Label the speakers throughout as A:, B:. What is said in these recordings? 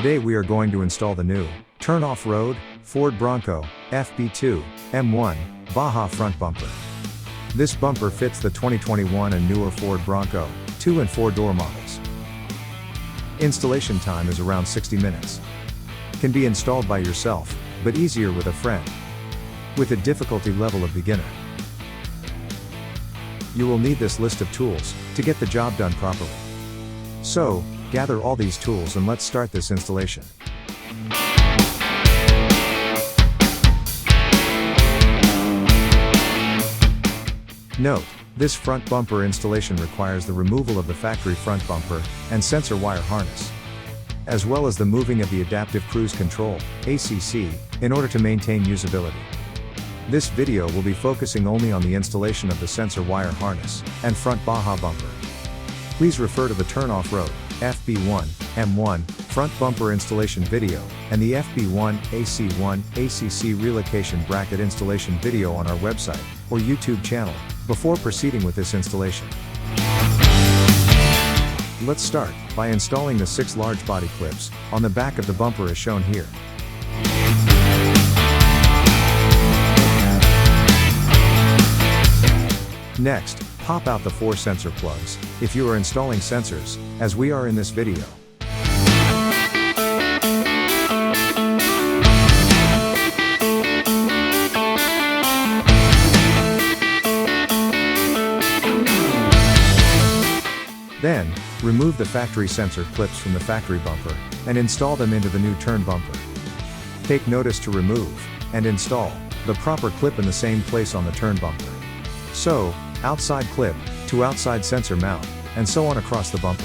A: Today we are going to install the new Turn Off-Road Ford Bronco FB2 M1 Baja front bumper. This bumper fits the 2021 and newer Ford Bronco 2 and 4 door models. Installation time is around 60 minutes. Can be installed by yourself, but easier with a friend. With a difficulty level of beginner. You will need this list of tools to get the job done properly. So, gather all these tools and let's start this installation. Note, this front bumper installation requires the removal of the factory front bumper and sensor wire harness, as well as the moving of the adaptive cruise control (ACC) in order to maintain usability. This video will be focusing only on the installation of the sensor wire harness and front Baja bumper. Please refer to the Turn Off-Road FB1 M1 front bumper installation video and the FB1 AC1 ACC relocation bracket installation video on our website or YouTube channel before proceeding with this installation. Let's start by installing the 6 large body clips on the back of the bumper as shown here. Next, pop out the 4 sensor plugs, if you are installing sensors, as we are in this video. Then, remove the factory sensor clips from the factory bumper, and install them into the new turn bumper. Take notice to remove, and install, the proper clip in the same place on the turn bumper. So, outside clip, to outside sensor mount, and so on across the bumper.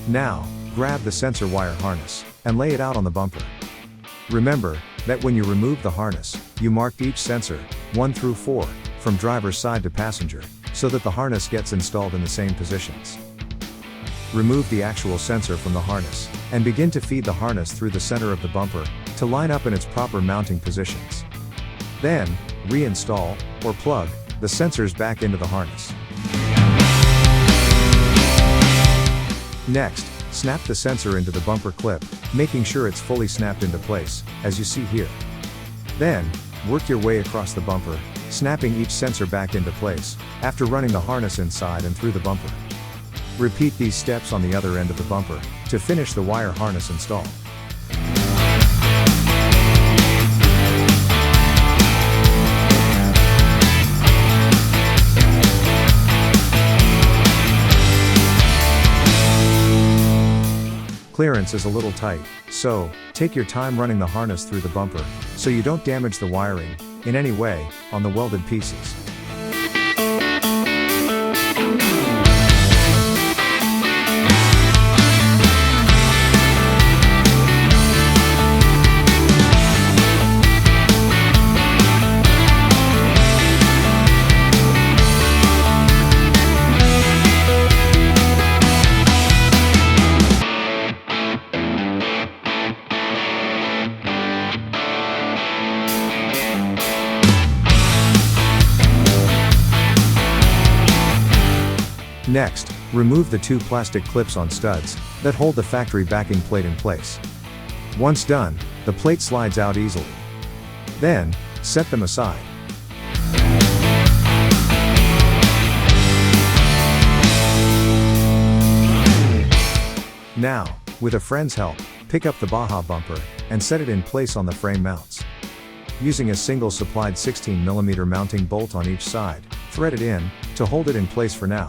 A: Now, grab the sensor wire harness, and lay it out on the bumper. Remember, that when you remove the harness, you marked each sensor, 1 through 4, from driver's side to passenger, so that the harness gets installed in the same positions. Remove the actual sensor from the harness, and begin to feed the harness through the center of the bumper, to line up in its proper mounting positions. Then, reinstall, or plug, the sensors back into the harness. Next, snap the sensor into the bumper clip, making sure it's fully snapped into place, as you see here. Then, work your way across the bumper, snapping each sensor back into place, after running the harness inside and through the bumper. Repeat these steps on the other end of the bumper, to finish the wire harness install. Clearance is a little tight, so, take your time running the harness through the bumper, so you don't damage the wiring, in any way, on the welded pieces. Next, remove the 2 plastic clips on studs that hold the factory backing plate in place. Once done, the plate slides out easily. Then, set them aside. Now, with a friend's help, pick up the Baja bumper and set it in place on the frame mounts. Using a single supplied 16mm mounting bolt on each side, thread it in to hold it in place for now.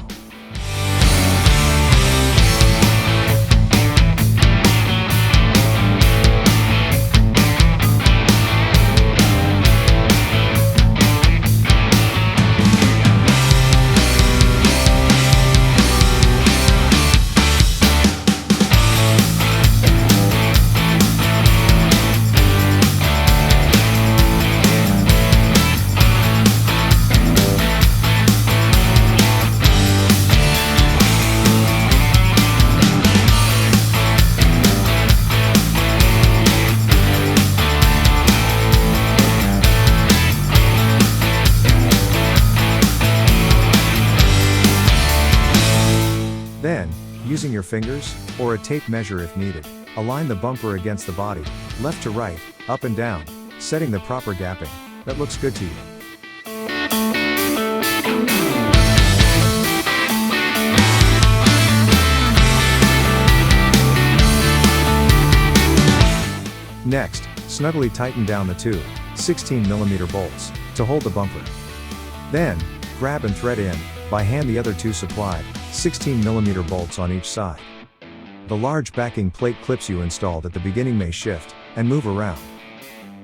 A: Using your fingers, or a tape measure if needed, align the bumper against the body, left to right, up and down, setting the proper gapping. That looks good to you. Next, snugly tighten down the two 16mm bolts to hold the bumper. Then, grab and thread in, by hand, the other two supplied 16mm bolts on each side. The large backing plate clips you installed at the beginning may shift and move around.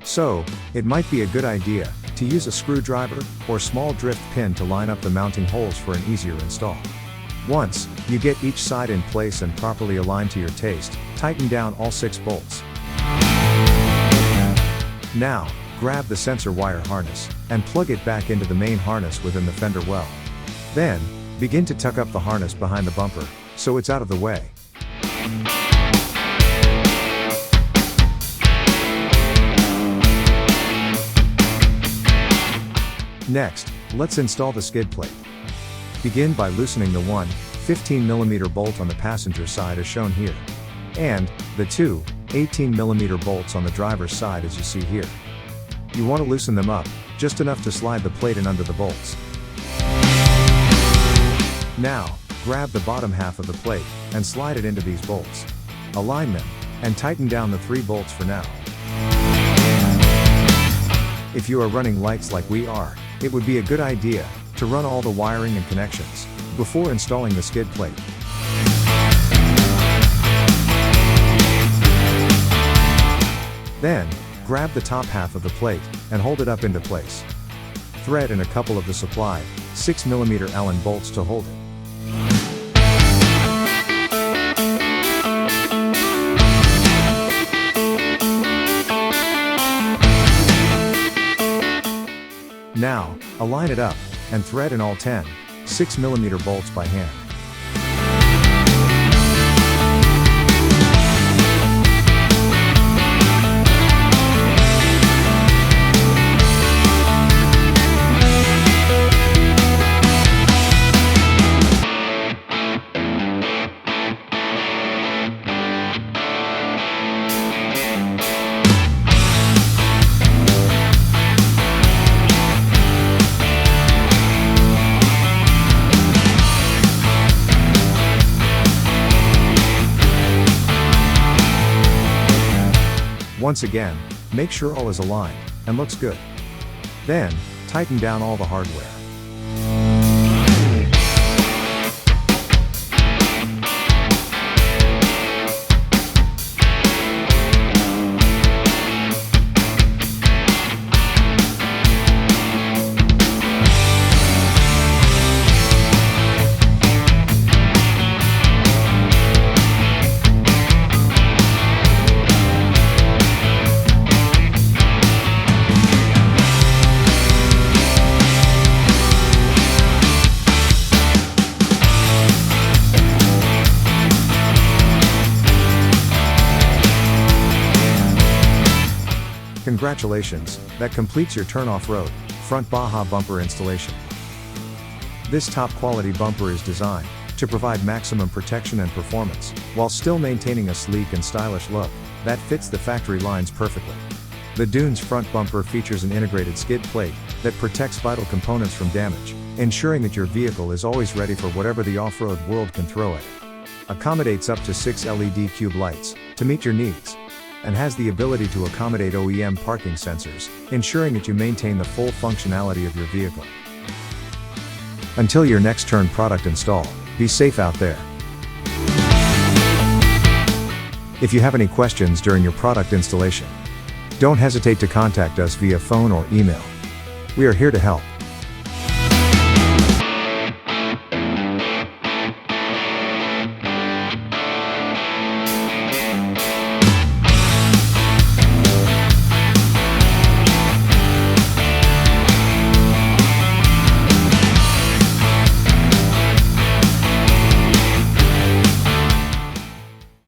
A: So, it might be a good idea to use a screwdriver or small drift pin to line up the mounting holes for an easier install. Once you get each side in place and properly aligned to your taste, tighten down all 6 bolts. Now, grab the sensor wire harness and plug it back into the main harness within the fender well. Then, begin to tuck up the harness behind the bumper, so it's out of the way. Next, let's install the skid plate. Begin by loosening the one 15mm bolt on the passenger side as shown here, and the two 18mm bolts on the driver's side as you see here. You want to loosen them up, just enough to slide the plate in under the bolts. Now, grab the bottom half of the plate, and slide it into these bolts. Align them, and tighten down the 3 bolts for now. If you are running lights like we are, it would be a good idea to run all the wiring and connections before installing the skid plate. Then, grab the top half of the plate, and hold it up into place. Thread in a couple of the supplied 6mm Allen bolts to hold it. Now, align it up, and thread in all 10 6mm bolts by hand. Once again, make sure all is aligned and looks good. Then, tighten down all the hardware. Congratulations, that completes your Turn Off-Road front Baja bumper installation. This top quality bumper is designed to provide maximum protection and performance, while still maintaining a sleek and stylish look that fits the factory lines perfectly. The Dunes front bumper features an integrated skid plate that protects vital components from damage, ensuring that your vehicle is always ready for whatever the off-road world can throw at it. Accommodates up to 6 LED cube lights to meet your needs, and has the ability to accommodate OEM parking sensors, ensuring that you maintain the full functionality of your vehicle. Until your next Turn product install, be safe out there. If you have any questions during your product installation, don't hesitate to contact us via phone or email. We are here to help.